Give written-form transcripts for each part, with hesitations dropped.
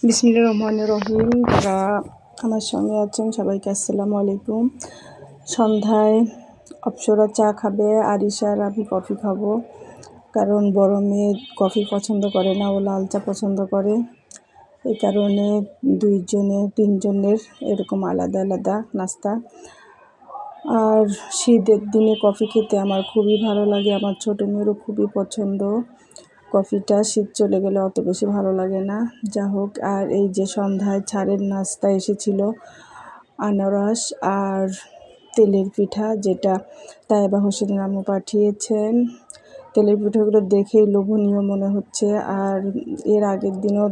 বিসমিল্লাহির রহমানির রহিম। যারা আমার সঙ্গে আছেন সবাইকে আসসালামু আলাইকুম। সন্ধ্যায় অপসরা চা খাবে, আরিশা আর আমি কফি খাবো, কারণ বড় মেয়ে কফি পছন্দ করে না, ও লাল চা পছন্দ করে। এই কারণে তিনজনের এরকম আলাদা আলাদা নাস্তা। আর শীতের দিনে কফি খেতে আমার খুবই ভালো লাগে, আমার ছোটো মেয়েরও খুবই পছন্দ। কফিটা শীত চলে গেলে অত বেশি ভালো লাগে না। যা হোক, আর এই যে সন্ধ্যায় ছাড়ের নাস্তা এসেছিল, আনারস আর তেলের পিঠা, যেটা তায়েবা হোসেনের আম্মু পাঠিয়েছেন। তেলের পিঠাগুলো দেখেই লোভনীয় মনে হচ্ছে। আর এর আগের দিনও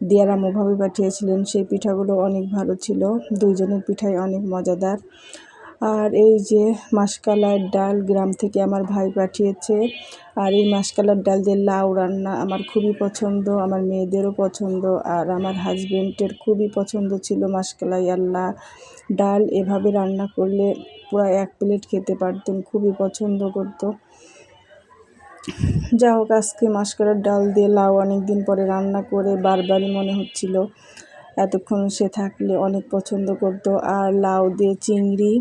দিয়ার আম্মু ভাবি পাঠিয়েছিলেন, সেই পিঠাগুলো অনেক ভালো ছিল। দুইজনের পিঠাই অনেক মজাদার। আর এই যে মাসকালার ডাল গ্রাম থেকে আমার ভাই পাঠিয়েছে। আর এই মাসকালার ডাল দিয়ে লাউ রান্না আমার খুবই পছন্দ, আমার মেয়েদেরও পছন্দ, আর আমার হাজবেন্ডের খুবই পছন্দ ছিল মাসকালাই ডাল। এভাবে রান্না করলে পুরো 1 প্লেট খেতে পারতেন, খুবই পছন্দ করতো। যা হোক, আজকে মাসকালার ডাল দিয়ে লাউ অনেক দিন পরে রান্না করে বারবারই মনে হচ্ছিল, এতক্ষণ সে থাকলে অনেক পছন্দ করতো। আর লাউ দিয়ে চিংড়ি,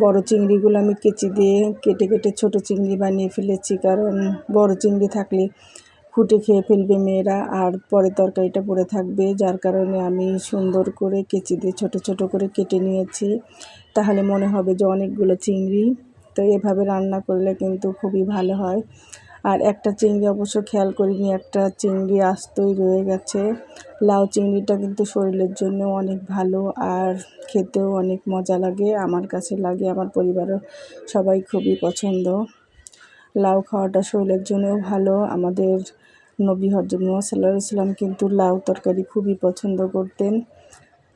বড় চিংড়িগুলো আমি কেচি দিয়ে কেটে কেটে ছোট চিংড়ি বানিয়ে ফেলেছি, কারণ বড় চিংড়ি থাকলে খুঁটে খেয়ে ফেলবে মেয়েরা, আর পরে তরকারিটা পড়ে থাকবে। যার কারণে আমি সুন্দর করে কেচি দিয়ে ছোট ছোট করে কেটে নিয়েছি, তাহলে মনে হবে যে অনেকগুলো চিংড়ি। তো এভাবে রান্না করলে কিন্তু খুবই ভালো হয়। আর একটা চিংড়ি অবশ্য খেয়াল করিনি, একটা চিংড়ি আস্তই রয়ে গেছে। লাউ চিংড়িটা কিন্তু শরীরের জন্য অনেক ভালো, আর খেতেও অনেক মজা লাগে, আমার কাছে লাগে, আমার পরিবারের সবাই খুবই পছন্দ। লাউ খাওয়াটা শরীরের জন্যও ভালো। আমাদের নবী হযরত মুহাম্মদ সাল্লাল্লাহু আলাইহি ওয়াসাল্লাম কিন্তু লাউ তরকারি খুবই পছন্দ করতেন।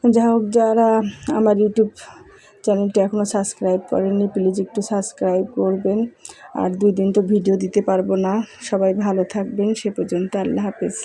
যা হোক, যারা আমার ইউটিউব চ্যানেলটি এখনও সাবস্ক্রাইব করেননি, প্লিজ একটু সাবস্ক্রাইব করবেন। আর 2 দিন তো ভিডিও দিতে পারবো না। সবাই ভালো থাকবেন, সে পর্যন্ত আল্লাহ হাফেজ।